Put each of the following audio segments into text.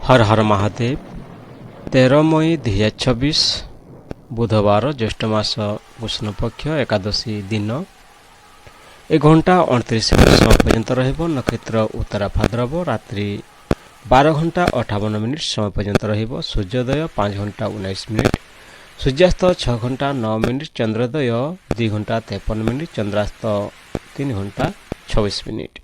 हर हर महादेव 13 मई 2026 बुधवार ज्येष्ठ मास कृष्ण पक्ष एकादशी दिन 1 घंटा 29 मिनिट समय पर्यंत रहिबो। नक्षत्र उत्तरा भाद्रव रात्रि 12 घंटा 58 मिनिट समय पर्यंत रहिबो। सूर्योदय 5 घंटा 19 मिनिट, सूर्यास्त 6 घंटा 9 मिनिट, चंद्रोदय 2 घंटा 53 मिनिट, चंद्रास्त 3 घंटा 26 मिनिट।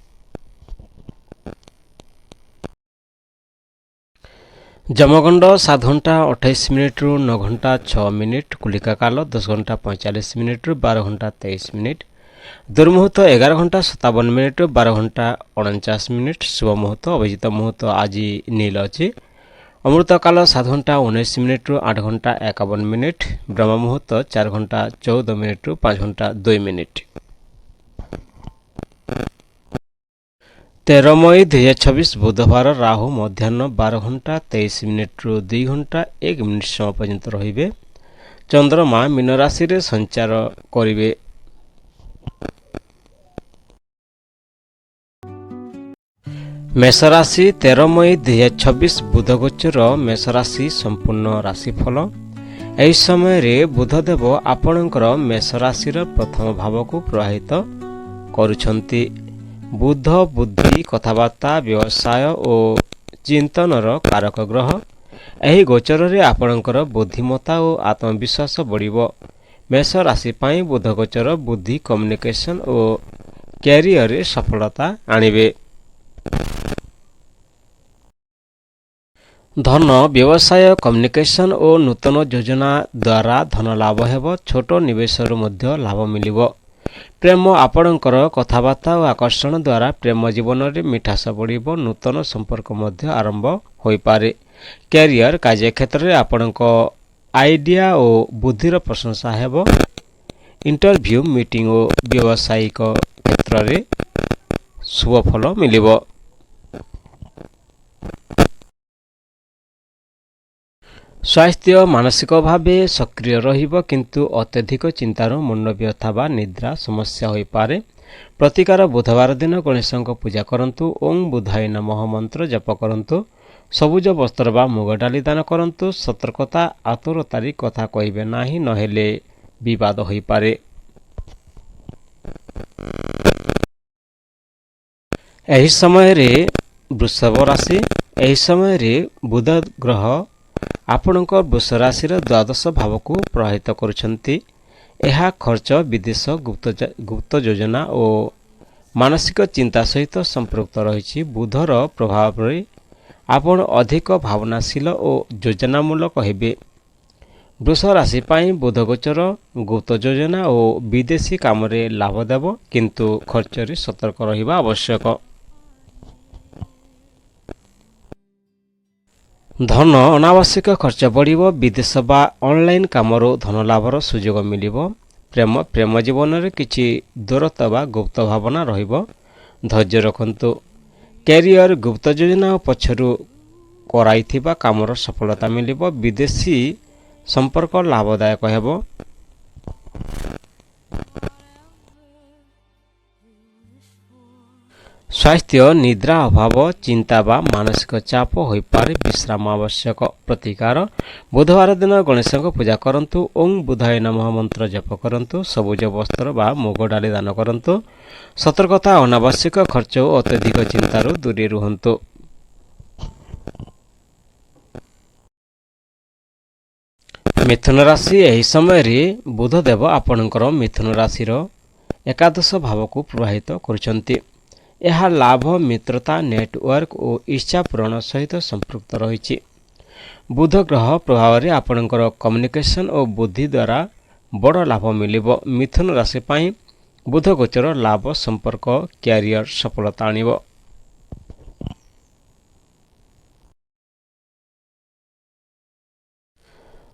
जमगंड 7 घंटा 28 मिनिट रु 9 घंटा 6 मिनिट, कुलिका काल 10 घंटा 45 मिनिट रु 12 घंटा 23 मिनिट, दुर्मुहूर्त 11 घंटा 57 मिनिट रु 12 घंटा 49 मिनिट, शुभ मुहूर्त अभिजित मुहूर्त आज नील अच्छी, अमृत काल 7 घंटा 19 मिनिट रु 8 घंटा 51 मिनिट, ब्रह्म मुहूर्त 4 घंटा 14 मिनिट रु 5 घंटा 2 मिनिट। 13 मई 2026 बुधवार राहु मध्याह्न 12 घंटा 23 मिनिट रु 2 घंटा 1 मिनिट समय पर्यंत रहिबे। चंद्रमा मीन राशि रे संचार करिवे। मेष राशि 13 मई 2026 बुध गोचर मेष राशि संपूर्ण राशिफल। एही समय रे बुधदेव आपणकर मेष राशि रो प्रथम भाव को प्रभावित करूछंती। बुध बुद्धि कथबार्ता व्यवसाय और चिंतनर कारक ग्रह। एही गोचर रे आपणकर बुद्धिमत्ता और आत्मविश्वास बढ़िबो। मेष राशि पाई बुध गोचर बुद्धि कम्युनिकेशन और कैरियर रे सफलता आनिबे। धन व्यवसाय कम्युनिकेशन और नूतन योजना द्वारा धन लाभ हेबो। छोट निवेश मध्य लाभ मिलिबो। प्रेम आपणकर कथबार्ता और आकर्षण द्वारा प्रेम जीवन में मिठास बढ़िबो। नूतन संपर्क मध्य आरंभ होई पारे। कैरियर कार्य क्षेत्र में आपणक आइडिया और बुद्धिर प्रशंसा हेबो। इंटरव्यू मीटिंग और व्यावसायिक क्षेत्र में शुभ फल मिलिबो। स्वास्थ्य मानसिक भाव सक्रिय रहिबो, किंतु अत्यधिक चिंतार मुंड व्यथा बा निद्रा समस्या होई पारे। प्रतिकार बुधवार दिन गणेश पूजा करंतु। ओं बुधाय नमः मंत्र जप करंतु। सबुज वस्त्र बा मुग डाली दान करंतु। सतर्कता आतुरतारी कथा कहिबे नाही, नहेले विवाद होई पारे। एही समय रे वृषभ राशि। एही समय रे बुध ग्रह आपणक वृष राशि द्वादश भाव को प्रभावित करुछंती। यह खर्च विदेश गुप्त योजना और मानसिक चिंता सहित संपृक्त रही। बुधर प्रभाव रे आपण अधिक भावनाशील और योजनामूलक हेबे। वृष राशि पाई बुध गोचर गुप्त योजना और विदेशी काम रे लाभ देव, किंतु खर्च रे सतर्क रहिबा आवश्यक। धन अनावश्यक खर्च बढ़िबो। विदेश बा ऑनलाइन कामरो धन लाभर सुयोग मिलिबो। प्रेम जीवन में किछि दूरता बा गुप्त भावना रहिबो। धैर्य रखंतु। कैरियर गुप्त योजना पछरु कराइथिबा कामर सफलता मिलिबो। विदेशी संपर्क लाभदायक हेबो। स्वास्थ्य निद्रा अभाव चिंता बा मानसिक चाप होई पारे। विश्राम आवश्यक। प्रतिकार बुधवार दिन गणेश पूजा करंतु। ओं बुधाय नमः मंत्र जप करंतु। सबुज वस्त्र बा मुग डाली दान करंतु। सतर्कता अनावश्यक खर्च और अत्यधिक चिंतारू दूरी रुहंतु। मिथुन राशि। एही समय रे बुधदेव आपणकर मिथुन राशि एकादश भाव को प्रभावित करुछंती। यह लाभ मित्रता नेटवर्क और इच्छा पूरण सहित संपृक्त रही। बुध ग्रह प्रभाव रे आपणकर कम्युनिकेशन और बुद्धि द्वारा बड़ लाभ मिलिबो। मिथुन राशि पाई बुध गोचर लाभ संपर्क कैरियर सफलता आनिबो।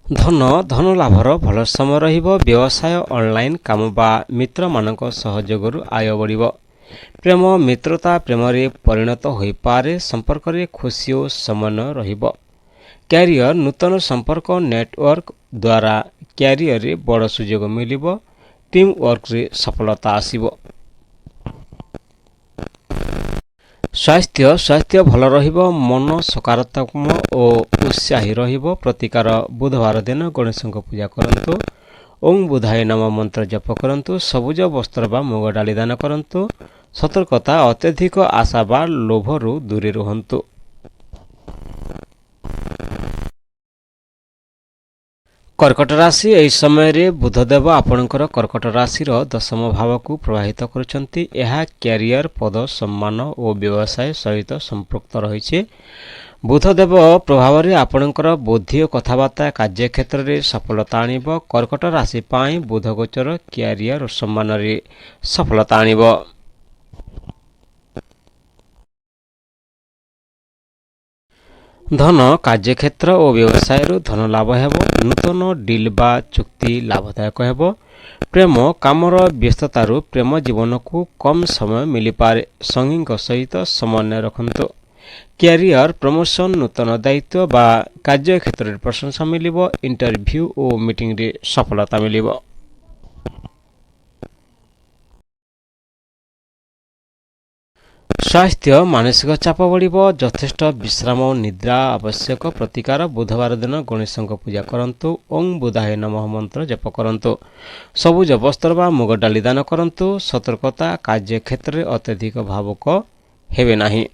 धन लाभर भल समय रहिबो। व्यवसाय ऑनलाइन काम बा मित्र मानक सहयोगरु आय बढ़िबो। प्रेम मित्रता प्रेम रे परिणत होई पारे। संपर्क रे खुशी और समन्वय रहिबो। कैरियर नूतन संपर्क नेटवर्क द्वारा कैरियर रे बड़ सुयोग मिलिबो। टीम वर्क रे सफलता आसिबो। ସ୍ୱାସ୍ଥ୍ୟ ଭଲ ରହିବ, ମନ ସକାରାତ୍ମକ ଓ ଉତ୍ସାହୀ ରହିବ। ପ୍ରତିକାର ବୁଧବାର ଦିନ ଗଣେଶଙ୍କ ପୂଜା କରନ୍ତୁ। ଓଁ ବୁଧାୟ ନମଃ ମନ୍ତ୍ର ଜପ କରନ୍ତୁ। ସବୁଜ ବସ୍ତ୍ର ବା ମୁଗ ଡାଲି ଦାନ କରନ୍ତୁ। ସତର୍କତା ଅତ୍ୟଧିକ ଆଶା ବା ଲୋଭରୁ ଦୂରେ ରୁହନ୍ତୁ। କର୍କଟ ରାଶି, ଏହି ସମୟରେ ବୁଧଦେବ ଆପଣଙ୍କର କର୍କଟ ରାଶିର ଦଶମ ଭାବକୁ ପ୍ରଭାବିତ କରୁଛନ୍ତି। ଏହା କ୍ୟାରିୟର, ପଦ, ସମ୍ମାନ ଓ ବ୍ୟବସାୟ ସହିତ ସମ୍ପୃକ୍ତ ରହିଛି। ବୁଧଦେବ ପ୍ରଭାବରେ ଆପଣଙ୍କର ବୁଦ୍ଧି ଓ କଥାବାର୍ତ୍ତା କାର୍ଯ୍ୟକ୍ଷେତ୍ରରେ ସଫଳତା ଆଣିବ। କର୍କଟ ରାଶି ପାଇଁ ବୁଧ ଗୋଚର କ୍ୟାରିୟର ଓ ସମ୍ମାନରେ ସଫଳତା ଆଣିବ। ଧନ, କାର୍ଯ୍ୟକ୍ଷେତ୍ର ଓ ବ୍ୟବସାୟରୁ ଧନ ଲାଭ ହେବ। ନୂତନ ଡିଲ୍ ବା ଚୁକ୍ତି ଲାଭଦାୟକ ହେବ। ପ୍ରେମ, କାମର ବ୍ୟସ୍ତତାରୁ ପ୍ରେମ ଜୀବନକୁ କମ୍ ସମୟ ମିଳିପାରେ। ସଙ୍ଗୀଙ୍କ ସହିତ ସମନ୍ୱୟ ରଖନ୍ତୁ। କ୍ୟାରିୟର, ପ୍ରମୋସନ, ନୂତନ ଦାୟିତ୍ୱ ବା କାର୍ଯ୍ୟକ୍ଷେତ୍ରରେ ପ୍ରଶଂସା ମିଳିବ। ଇଣ୍ଟରଭ୍ୟୁ ଓ ମିଟିଂରେ ସଫଳତା ମିଳିବ। ସ୍ୱାସ୍ଥ୍ୟ, ମାନସିକ ଚାପ ବଢ଼ିବ। ଯଥେଷ୍ଟ ବିଶ୍ରାମ ଓ ନିଦ୍ରା ଆବଶ୍ୟକ। ପ୍ରତିକାର ବୁଧବାର ଦିନ ଗଣେଶଙ୍କ ପୂଜା କରନ୍ତୁ। ଓଁ ବୁଧାୟ ନମଃ ମନ୍ତ୍ର ଜପ କରନ୍ତୁ। ସବୁଜ ବସ୍ତ୍ର ବା ମୁଗ ଡାଲି ଦାନ କରନ୍ତୁ। ସତର୍କତା, କାର୍ଯ୍ୟକ୍ଷେତ୍ରରେ ଅତ୍ୟଧିକ ଭାବୁକ ହେବେ ନାହିଁ।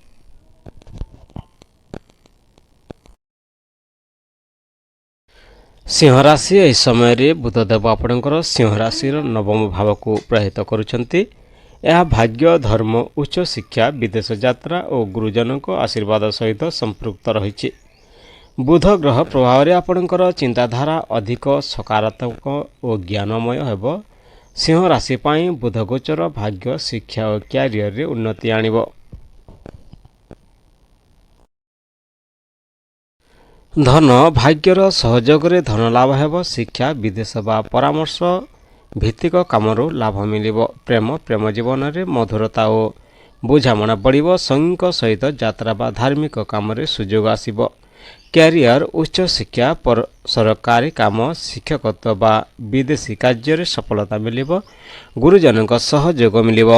ସିଂହ ରାଶି, ଏହି ସମୟରେ ବୁଧଦେବ ଆପଣଙ୍କର ସିଂହ ରାଶିର ନବମ ଭାବକୁ ପ୍ରଭାବିତ କରୁଛନ୍ତି। ଏହା ଭାଗ୍ୟ, ଧର୍ମ, ଉଚ୍ଚ ଶିକ୍ଷା, ବିଦେଶ ଯାତ୍ରା ଓ ଗୁରୁଜନଙ୍କ ଆଶୀର୍ବାଦ ସହିତ ସମ୍ପୃକ୍ତ ରହିଛି। ବୁଧ ଗ୍ରହ ପ୍ରଭାବରେ ଆପଣଙ୍କର ଚିନ୍ତାଧାରା ଅଧିକ ସକାରାତ୍ମକ ଓ ଜ୍ଞାନମୟ ହେବ। ସିଂହ ରାଶି ପାଇଁ ବୁଧ ଗୋଚର ଭାଗ୍ୟ, ଶିକ୍ଷା ଓ କ୍ୟାରିୟରରେ ଉନ୍ନତି ଆଣିବ। ଧନ, ଭାଗ୍ୟର ସହଯୋଗରେ ଧନ ଲାଭ ହେବ। ଶିକ୍ଷା, ବିଦେଶ ବା ପରାମର୍ଶ ଭିତ୍ତିକ କାମରୁ ଲାଭ ମିଳିବ। ପ୍ରେମ ଜୀବନରେ ମଧୁରତା ଓ ବୁଝାମଣା ବଢ଼ିବ। ସଙ୍ଗୀଙ୍କ ସହିତ ଯାତ୍ରା ବା ଧାର୍ମିକ କାମରେ ସୁଯୋଗ ଆସିବ। କ୍ୟାରିୟର, ଉଚ୍ଚ ଶିକ୍ଷା, ସରକାରୀ କାମ, ଶିକ୍ଷକତ୍ୱ ବା ବିଦେଶୀ କାର୍ଯ୍ୟରେ ସଫଳତା ମିଳିବ। ଗୁରୁଜନଙ୍କ ସହ ଯୋଗ ମିଳିବ।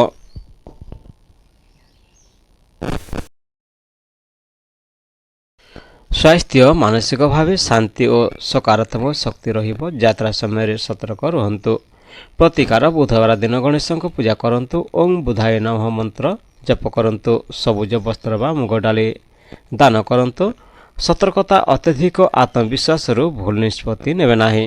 ସ୍ୱାସ୍ଥ୍ୟ, ମାନସିକ ଭାବେ ଶାନ୍ତି ଓ ସକାରାତ୍ମକ ଶକ୍ତି ରହିବ। ଯାତ୍ରା ସମୟରେ ସତର୍କ ରୁହନ୍ତୁ। ପ୍ରତିକାର ବୁଧବାର ଦିନ ଗଣେଶଙ୍କ ପୂଜା କରନ୍ତୁ। ଓଁ ବୁଧାୟ ନମଃ ମନ୍ତ୍ର ଜପ କରନ୍ତୁ। ସବୁଜ ବସ୍ତ୍ର ବା ମୁଗ ଡାଲି ଦାନ କରନ୍ତୁ। ସତର୍କତା, ଅତ୍ୟଧିକ ଆତ୍ମବିଶ୍ୱାସରୁ ଭୁଲ ନିଷ୍ପତ୍ତି ନେବେ ନାହିଁ।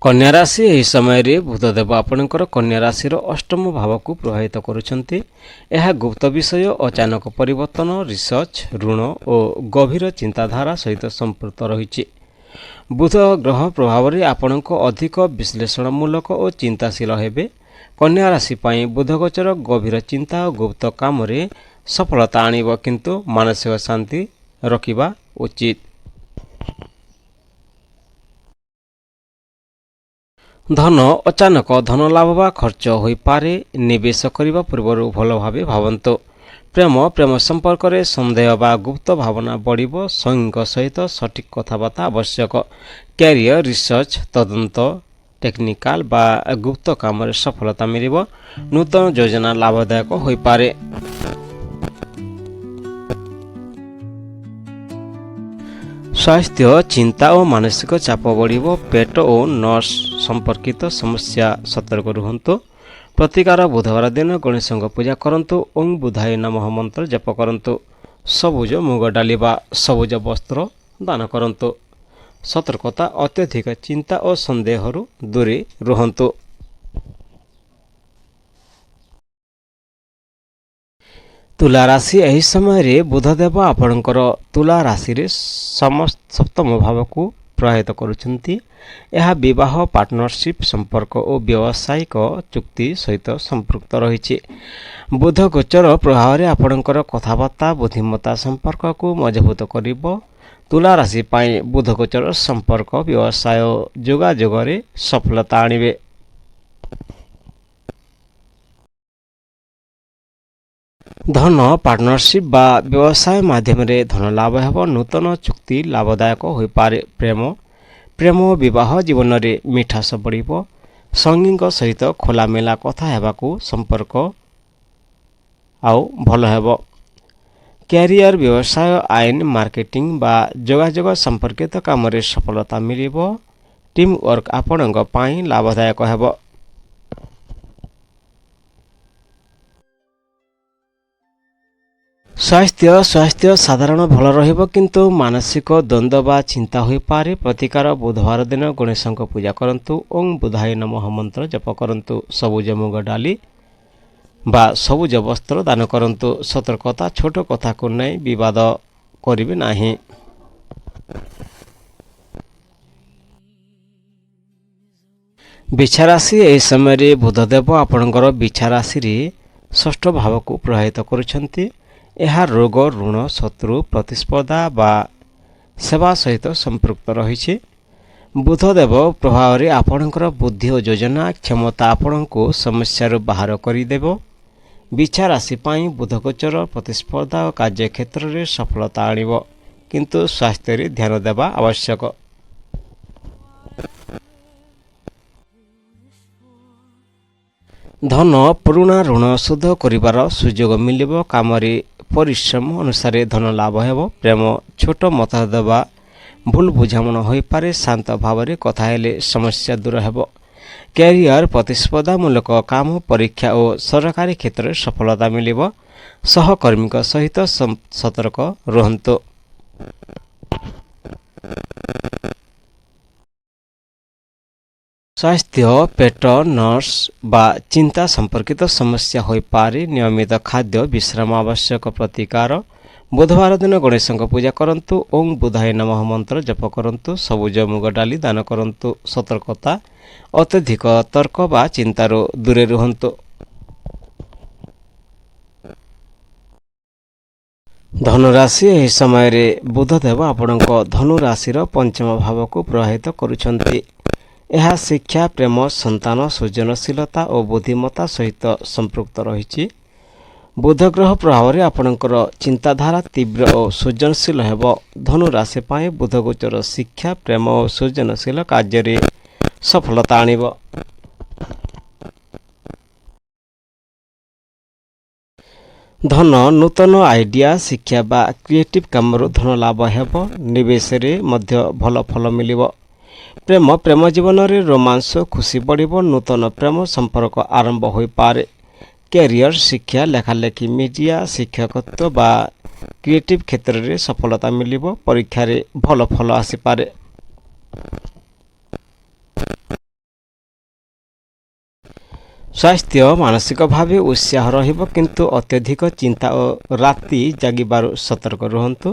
କନ୍ୟା ରାଶି, ଏହି ସମୟରେ ବୁଧଦେବ ଆପଣଙ୍କର କନ୍ୟା ରାଶିର ଅଷ୍ଟମ ଭାବକୁ ପ୍ରଭାବିତ କରୁଛନ୍ତି। ଏହା ଗୁପ୍ତ ବିଷୟ, ଅଚାନକ ପରିବର୍ତ୍ତନ, ରିସର୍ଚ୍ଚ, ଋଣ ଓ ଗଭୀର ଚିନ୍ତାଧାରା ସହିତ ସମ୍ପୃକ୍ତ ରହିଛି। ବୁଧ ଗ୍ରହ ପ୍ରଭାବରେ ଆପଣଙ୍କ ଅଧିକ ବିଶ୍ଳେଷଣମୂଳକ ଓ ଚିନ୍ତାଶୀଳ ହେବେ। କନ୍ୟା ରାଶି ପାଇଁ ବୁଧ ଗୋଚର ଗଭୀର ଚିନ୍ତା ଓ ଗୁପ୍ତ କାମରେ ସଫଳତା ଆଣିବ, କିନ୍ତୁ ମାନସିକ ଶାନ୍ତି ରଖିବା ଉଚିତ। ଧନ, ଅଚାନକ ଧନ ଲାଭ ବା ଖର୍ଚ୍ଚ ହୋଇପାରେ। ନିବେଶ କରିବା ପୂର୍ବରୁ ଭଲ ଭାବେ ଭାବନ୍ତୁ। ପ୍ରେମ ସମ୍ପର୍କରେ ସନ୍ଦେହ ବା ଗୁପ୍ତ ଭାବନା ବଢ଼ିବ। ସଙ୍ଗୀଙ୍କ ସହିତ ସଠିକ୍ କଥାବାର୍ତ୍ତା ଆବଶ୍ୟକ। କ୍ୟାରିୟର, ରିସର୍ଚ୍ଚ, ତଦନ୍ତ, ଟେକ୍ନିକାଲ ବା ଗୁପ୍ତ କାମରେ ସଫଳତା ମିଳିବ। ନୂତନ ଯୋଜନା ଲାଭଦାୟକ ହୋଇପାରେ। ସ୍ୱାସ୍ଥ୍ୟ, ଚିନ୍ତା ଓ ମାନସିକ ଚାପ ବଢ଼ିବ। ପେଟ ଓ ନର୍ଭ ସମ୍ପର୍କିତ ସମସ୍ୟା ସତର୍କ ରୁହନ୍ତୁ। ପ୍ରତିକାର ବୁଧବାର ଦିନ ଗଣେଶଙ୍କ ପୂଜା କରନ୍ତୁ। ଓଁ ବୁଧାୟ ନମଃ ମନ୍ତ୍ର ଜପ କରନ୍ତୁ। ସବୁଜ ମୁଗ ଡାଲି ବା ସବୁଜ ବସ୍ତ୍ର ଦାନ କରନ୍ତୁ। ସତର୍କତା, ଅତ୍ୟଧିକ ଚିନ୍ତା ଓ ସନ୍ଦେହରୁ ଦୂରେ ରୁହନ୍ତୁ। ତୁଲା ରାଶି, ଏହି ସମୟରେ ବୁଧଦେବ ଆପଣଙ୍କର ତୁଲା ରାଶିରେ ସପ୍ତମ ଭାବକୁ ପ୍ରଭାବିତ କରୁଛନ୍ତି। ଏହା ବିବାହ, ପାର୍ଟନରସିପ୍, ସମ୍ପର୍କ ଓ ବ୍ୟବସାୟିକ ଚୁକ୍ତି ସହିତ ସମ୍ପୃକ୍ତ ରହିଛି। ବୁଧ ଗୋଚର ପ୍ରଭାବରେ ଆପଣଙ୍କର କଥାବାର୍ତ୍ତା, ବୁଦ୍ଧିମତ୍ତା ସମ୍ପର୍କକୁ ମଜବୁତ କରିବ। ତୁଲା ରାଶି ପାଇଁ ବୁଧ ଗୋଚର ସମ୍ପର୍କ, ବ୍ୟବସାୟ ଓ ଯୋଗାଯୋଗରେ ସଫଳତା ଆଣିବେ। ଧନ, ପାର୍ଟନରସିପ୍ ବା ବ୍ୟବସାୟ ମାଧ୍ୟମରେ ଧନ ଲାଭ ହେବ। ନୂତନ ଚୁକ୍ତି ଲାଭଦାୟକ ହୋଇପାରେ। ପ୍ରେମ ଓ ବିବାହ ଜୀବନରେ ମିଠାସ ବଢ଼ିବ। ସଙ୍ଗୀଙ୍କ ସହିତ ଖୋଲାମେଲା କଥା ହେବାକୁ ସମ୍ପର୍କ ଆଉ ଭଲ ହେବ। କ୍ୟାରିୟର, ବ୍ୟବସାୟ, ଆଇନ, ମାର୍କେଟିଂ ବା ଯୋଗାଯୋଗ ସମ୍ପର୍କିତ କାମରେ ସଫଳତା ମିଳିବ। ଟିମ୍ ୱାର୍କ ଆପଣଙ୍କ ପାଇଁ ଲାଭଦାୟକ ହେବ। ସ୍ୱାସ୍ଥ୍ୟ ସାଧାରଣ ଭଲ ରହିବ, କିନ୍ତୁ ମାନସିକ ଦ୍ୱନ୍ଦ୍ୱ ବା ଚିନ୍ତା ହୋଇପାରେ। ପ୍ରତିକାର ବୁଧବାର ଦିନ ଗଣେଶଙ୍କ ପୂଜା କରନ୍ତୁ। ଓଁ ବୁଧାୟ ନମଃ ମନ୍ତ୍ର ଜପ କରନ୍ତୁ। ସବୁଜ ମୁଗ ଡାଲି ବା ସବୁଜ ବସ୍ତ୍ର ଦାନ କରନ୍ତୁ। ସତର୍କତା, ଛୋଟ କଥାକୁ ନେଇ ବିବାଦ କରିବେ ନାହିଁ। ବିଛା ରାଶି, ଏହି ସମୟରେ ବୁଧଦେବ ଆପଣଙ୍କର ବିଛା ରାଶିରେ ଷଷ୍ଠ ଭାବକୁ ପ୍ରଭାବିତ କରୁଛନ୍ତି। ଏହା ରୋଗ, ଋଣ, ଶତ୍ରୁ, ପ୍ରତିସ୍ପର୍ଦ୍ଧା ବା ସେବା ସହିତ ସମ୍ପୃକ୍ତ ରହିଛି। ବୁଧଦେବ ପ୍ରଭାବରେ ଆପଣଙ୍କର ବୁଦ୍ଧି ଓ ଯୋଜନା କ୍ଷମତା ଆପଣଙ୍କୁ ସମସ୍ୟାରୁ ବାହାର କରିଦେବ। ବିଛା ରାଶି ପାଇଁ ବୁଧ ଗୋଚର ପ୍ରତିସ୍ପର୍ଦ୍ଧା ଓ କାର୍ଯ୍ୟକ୍ଷେତ୍ରରେ ସଫଳତା ଆଣିବ, କିନ୍ତୁ ସ୍ୱାସ୍ଥ୍ୟରେ ଧ୍ୟାନ ଦେବା ଆବଶ୍ୟକ। ଧନ, ପୁରୁଣା ଋଣ ଶୋଧ କରିବାର ସୁଯୋଗ ମିଳିବ। କାମରେ ପରିଶ୍ରମ ଅନୁସାରେ ଧନ ଲାଭ ହେବ। ପ୍ରେମ, ଛୋଟ ମତଭେଦ ବା ଭୁଲ ବୁଝାମଣା ହୋଇପାରେ। ଶାନ୍ତ ଭାବରେ କଥା ହେଲେ ସମସ୍ୟା ଦୂର ହେବ। କ୍ୟାରିୟର, ପ୍ରତିସ୍ପର୍ଦ୍ଧାମୂଳକ କାମ, ପରୀକ୍ଷା ଓ ସରକାରୀ କ୍ଷେତ୍ରରେ ସଫଳତା ମିଳିବ। ସହକର୍ମୀଙ୍କ ସହିତ ସତର୍କ ରୁହନ୍ତୁ। ସ୍ୱାସ୍ଥ୍ୟ, ପେଟ, ନର୍ଭସ୍ ବା ଚିନ୍ତା ସମ୍ପର୍କିତ ସମସ୍ୟା ହୋଇପାରେ। ନିୟମିତ ଖାଦ୍ୟ, ବିଶ୍ରାମ ଆବଶ୍ୟକ। ପ୍ରତିକାର ବୁଧବାର ଦିନ ଗଣେଶଙ୍କ ପୂଜା କରନ୍ତୁ। ଓଁ ବୁଧାୟ ନମଃ ମନ୍ତ୍ର ଜପ କରନ୍ତୁ। ସବୁଜ ମୁଗ ଡାଲି ଦାନ କରନ୍ତୁ। ସତର୍କତା, ଅତ୍ୟଧିକ ତର୍କ ବା ଚିନ୍ତାରୁ ଦୂରେ ରୁହନ୍ତୁ। ଧନୁରାଶି, ଏହି ସମୟରେ ବୁଧଦେବ ଆପଣଙ୍କ ଧନୁରାଶିର ପଞ୍ଚମ ଭାବକୁ ପ୍ରଭାବିତ କରୁଛନ୍ତି। ଏହା ଶିକ୍ଷା, ପ୍ରେମ, ସନ୍ତାନ, ସୃଜନଶୀଳତା ଓ ବୁଦ୍ଧିମତ୍ତା ସହିତ ସମ୍ପୃକ୍ତ ରହିଛି। ବୁଧ ଗ୍ରହ ପ୍ରଭାବରେ ଆପଣଙ୍କର ଚିନ୍ତାଧାରା ତୀବ୍ର ଓ ସୃଜନଶୀଳ ହେବ। ଧନୁ ରାଶି ପାଇଁ ବୁଧ ଗୋଚର ଶିକ୍ଷା, ପ୍ରେମ ଓ ସୃଜନଶୀଳ କାର୍ଯ୍ୟରେ ସଫଳତା ଆଣିବ। ଧନ, ନୂତନ ଆଇଡିଆ, ଶିକ୍ଷା ବା କ୍ରିଏଟିଭ୍ କାମରୁ ଧନ ଲାଭ ହେବ। ନିବେଶରେ ମଧ୍ୟ ଭଲ ଫଳ ମିଳିବ। ପ୍ରେମ ଜୀବନରେ ରୋମାଂସ, ଖୁସି ବଢ଼ିବ। ନୂତନ ପ୍ରେମ ସମ୍ପର୍କ ଆରମ୍ଭ ହୋଇପାରେ। କ୍ୟାରିୟର, ଶିକ୍ଷା, ଲେଖାଲେଖି, ମିଡ଼ିଆ, ଶିକ୍ଷକତ୍ୱ ବା କ୍ରିଏଟିଭ୍ କ୍ଷେତ୍ରରେ ସଫଳତା ମିଳିବ। ପରୀକ୍ଷାରେ ଭଲ ଫଳ ଆସିପାରେ। ସ୍ୱାସ୍ଥ୍ୟ, ମାନସିକ ଭାବେ ଉତ୍ସାହ ରହିବ, କିନ୍ତୁ ଅତ୍ୟଧିକ ଚିନ୍ତା ଓ ରାତି ଜାଗିବାରୁ ସତର୍କ ରୁହନ୍ତୁ।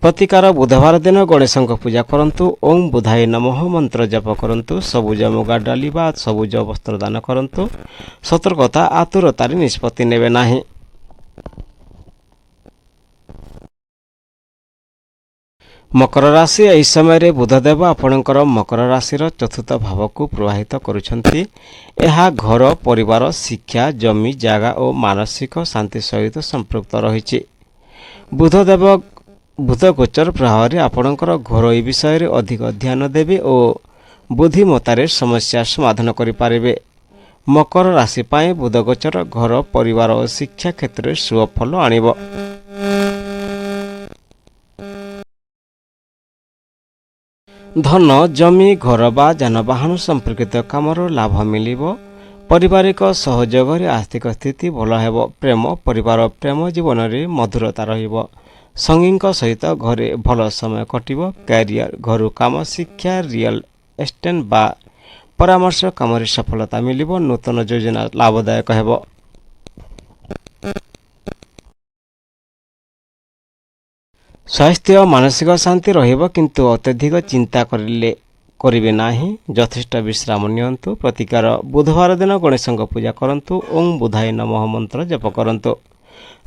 ପ୍ରତିକାର ବୁଧବାର ଦିନ ଗଣେଶଙ୍କ ପୂଜା କରନ୍ତୁ। ଓଁ ବୁଧାୟ ନମଃ ମନ୍ତ୍ର ଜପ କରନ୍ତୁ। ସବୁଜ ମୁଗ ଡାଲି ବା ସବୁଜ ବସ୍ତ୍ର ଦାନ କରନ୍ତୁ। ସତର୍କତା, ଆତୁରତାରେ ନିଷ୍ପତ୍ତି ନେବେ ନାହିଁ। ମକର ରାଶି, ଏହି ସମୟରେ ବୁଧଦେବ ଆପଣଙ୍କର ମକର ରାଶିର ଚତୁର୍ଥ ଭାବକୁ ପ୍ରଭାବିତ କରୁଛନ୍ତି। ଏହା ଘର, ପରିବାର, ଶିକ୍ଷା, ଜମି ଜାଗା ଓ ମାନସିକ ଶାନ୍ତି ସହିତ ସମ୍ପୃକ୍ତ ରହିଛି। ବୁଧ ଗୋଚର ପ୍ରଭାବରେ ଆପଣଙ୍କର ଘରୋଇ ବିଷୟରେ ଅଧିକ ଧ୍ୟାନ ଦେବେ ଓ ବୁଦ୍ଧିମତ୍ତାରେ ସମସ୍ୟା ସମାଧାନ କରିପାରିବେ। ମକର ରାଶି ପାଇଁ ବୁଧ ଗୋଚର ଘର, ପରିବାର ଓ ଶିକ୍ଷା କ୍ଷେତ୍ରରେ ଶୁଭ ଫଳ ଆଣିବ। ଧନ, ଜମି, ଘର ବା ଯାନବାହନ ସମ୍ପର୍କିତ କାମରୁ ଲାଭ ମିଳିବ। ପାରିବାରିକ ସହଯୋଗରେ ଆର୍ଥିକ ସ୍ଥିତି ଭଲ ହେବ। ପରିବାର ପ୍ରେମ ଜୀବନରେ ମଧୁରତା ରହିବ। ସଙ୍ଗୀଙ୍କ ସହିତ ଘରେ ଭଲ ସମୟ କଟିବ। କ୍ୟାରିୟର, ଘରୁ କାମ, ଶିକ୍ଷା, ରିଅଲ ଏଷ୍ଟେଟ୍ ବା ପରାମର୍ଶ କାମରେ ସଫଳତା ମିଳିବ। ନୂତନ ଯୋଜନା ଲାଭଦାୟକ ହେବ। ସ୍ୱାସ୍ଥ୍ୟ, ମାନସିକ ଶାନ୍ତି ରହିବ, କିନ୍ତୁ ଅତ୍ୟଧିକ ଚିନ୍ତା କରିବେ ନାହିଁ। ଯଥେଷ୍ଟ ବିଶ୍ରାମ ନିଅନ୍ତୁ। ପ୍ରତିକାର ବୁଧବାର ଦିନ ଗଣେଶଙ୍କ ପୂଜା କରନ୍ତୁ। ଓଁ ବୁଧାୟ ନମଃ ମନ୍ତ୍ର ଜପ କରନ୍ତୁ।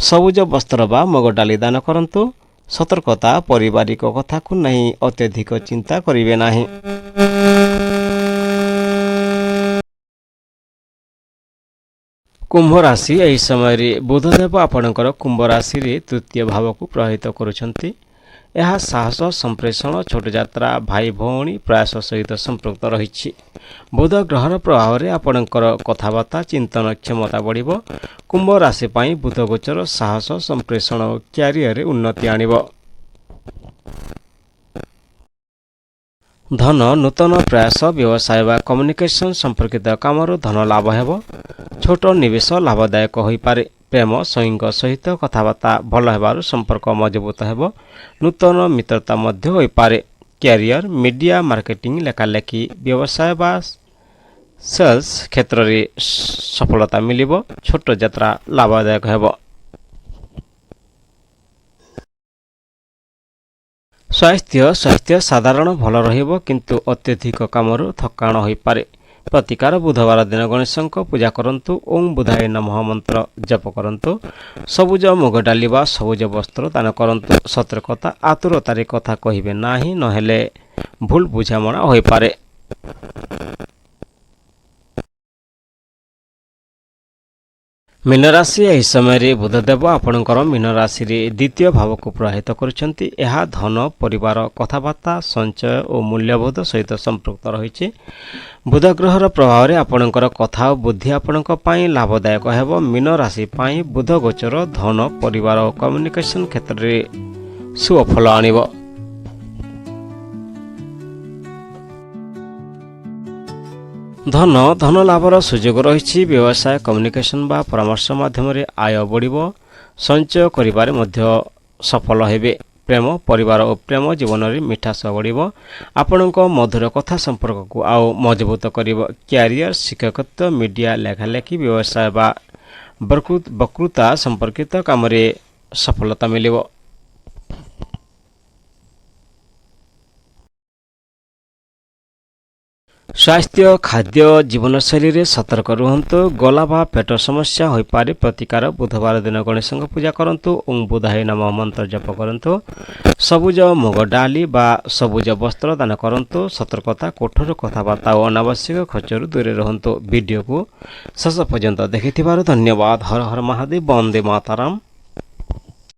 ସବୁଜ ବସ୍ତ୍ର ବା ମୁଗ ଡାଲି ଦାନ କରନ୍ତୁ। ସତର୍କତା, ପାରିବାରିକ କଥାକୁ ନେଇ ଅତ୍ୟଧିକ ଚିନ୍ତା କରିବେ ନାହିଁ। କୁମ୍ଭ ରାଶି, ଏହି ସମୟରେ ବୁଧଦେବ ଆପଣଙ୍କର କୁମ୍ଭ ରାଶିରେ ତୃତୀୟ ଭାବକୁ ପ୍ରଭାବିତ କରୁଛନ୍ତି। ଏହା ସାହସ ସମ୍ପ୍ରେଷଣ ଛୋଟ ଯାତ୍ରା ଭାଇ ଭଉଣୀ ପ୍ରୟାସ ସହିତ ସମ୍ପୃକ୍ତ ରହିଛି। ବୁଧ ଗ୍ରହର ପ୍ରଭାବରେ ଆପଣଙ୍କର କଥାବାର୍ତ୍ତା ଚିନ୍ତନ କ୍ଷମତା ବଢ଼ିବ। କୁମ୍ଭ ରାଶି ପାଇଁ ବୁଧ ଗୋଚର ସାହସ ସମ୍ପ୍ରେଷଣ ଓ କ୍ୟାରିୟରରେ ଉନ୍ନତି ଆଣିବ। ଧନ ନୂତନ ପ୍ରୟାସ ବ୍ୟବସାୟ ବା କମ୍ୟୁନିକେସନ ସମ୍ପର୍କିତ କାମରୁ ଧନ ଲାଭ ହେବ। ଛୋଟ ନିବେଶ ଲାଭଦାୟକ ହୋଇପାରେ। ପ୍ରେମ ସ୍ୱାମୀଙ୍କ ସହିତ କଥାବାର୍ତ୍ତା ଭଲ ହେବାରୁ ସମ୍ପର୍କ ମଜବୁତ ହେବ। ନୂତନ ମିତ୍ରତା ମଧ୍ୟ ହୋଇପାରେ। କ୍ୟାରିୟର ମିଡ଼ିଆ ମାର୍କେଟିଂ ଲେଖାଲେଖି ବ୍ୟବସାୟ ବା ସେଲ୍ସ କ୍ଷେତ୍ରରେ ସଫଳତା ମିଳିବ। ଛୋଟ ଯାତ୍ରା ଲାଭଦାୟକ ହେବ। ସ୍ୱାସ୍ଥ୍ୟ ସାଧାରଣ ଭଲ ରହିବ କିନ୍ତୁ ଅତ୍ୟଧିକ କାମରୁ ଥକାଣ ହୋଇପାରେ। ପ୍ରତିକାର ବୁଧବାର ଦିନ ଗଣେଶଙ୍କ ପୂଜା କରନ୍ତୁ। ଓಂ ବୁଧାୟ ନମଃ ମନ୍ତ୍ର ଜପ କରନ୍ତୁ। ସବୁଜ ମୁଗ ଡାଲି ବା ସବୁଜ ବସ୍ତ୍ର ଦାନ କରନ୍ତୁ। ସତର୍କତା ଆତୁରତାରେ କଥା କହିବେ ନାହିଁ, ନହେଲେ ଭୁଲ ବୁଝାମଣା ହୋଇପାରେ। ମୀନରାଶି ଏହି ସମୟରେ ବୁଧଦେବ ଆପଣଙ୍କର ମୀନରାଶିରେ ଦ୍ୱିତୀୟ ଭାବକୁ ପ୍ରଭାବିତ କରୁଛନ୍ତି। ଏହା ଧନ ପରିବାର କଥାବାର୍ତ୍ତା ସଞ୍ଚୟ ଓ ମୂଲ୍ୟବୋଧ ସହିତ ସମ୍ପୃକ୍ତ ରହିଛି। ବୁଧ ଗ୍ରହର ପ୍ରଭାବରେ ଆପଣଙ୍କର କଥା ଓ ବୁଦ୍ଧି ଆପଣଙ୍କ ପାଇଁ ଲାଭଦାୟକ ହେବ। ମୀନ ରାଶି ପାଇଁ ବୁଧ ଗୋଚର ଧନ ପରିବାର ଓ କମ୍ୟୁନିକେସନ କ୍ଷେତ୍ରରେ ଶୁଭ ଫଳ ଆଣିବ। ଧନ ଲାଭର ସୁଯୋଗ ରହିଛି। ବ୍ୟବସାୟ କମ୍ୟୁନିକେସନ ବା ପରାମର୍ଶ ମାଧ୍ୟମରେ ଆୟ ବଢ଼ିବ। ସଞ୍ଚୟ କରିବାରେ ମଧ୍ୟ ସଫଳ ହେବେ। ପ୍ରେମ ପରିବାର ଓ ପ୍ରେମ ଜୀବନରେ ମିଠାସ ବଢ଼ିବ। ଆପଣଙ୍କ ମଧୁର କଥା ସମ୍ପର୍କକୁ ଆଉ ମଜବୁତ କରିବ। କ୍ୟାରିୟର ଶିକ୍ଷକତ୍ୱ ମିଡ଼ିଆ ଲେଖାଲେଖି ବ୍ୟବସାୟ ବା ବକ୍ତୃତା ସମ୍ପର୍କିତ କାମରେ ସଫଳତା ମିଳିବ। ସ୍ୱାସ୍ଥ୍ୟ ଖାଦ୍ୟ ଜୀବନଶୈଳୀରେ ସତର୍କ ରୁହନ୍ତୁ। ଗଲା ବା ପେଟ ସମସ୍ୟା ହୋଇପାରେ। ପ୍ରତିକାର ବୁଧବାର ଦିନ ଗଣେଶଙ୍କ ପୂଜା କରନ୍ତୁ। ଓಂ ବୁଧାୟ ନମଃ ମନ୍ତ୍ର ଜପ କରନ୍ତୁ। ସବୁଜ ମୁଗ ଡାଲି ବା ସବୁଜ ବସ୍ତ୍ର ଦାନ କରନ୍ତୁ। ସତର୍କତା କଠୋର କଥାବାର୍ତ୍ତା ଓ ଅନାବଶ୍ୟକ ଖର୍ଚ୍ଚରୁ ଦୂରେ ରୁହନ୍ତୁ। ଭିଡ଼ିଓକୁ ଶେଷ ପର୍ଯ୍ୟନ୍ତ ଦେଖିଥିବାରୁ ଧନ୍ୟବାଦ। ହର ହର ମହାଦେବ। ବନ୍ଦେ ମାତରମ୍।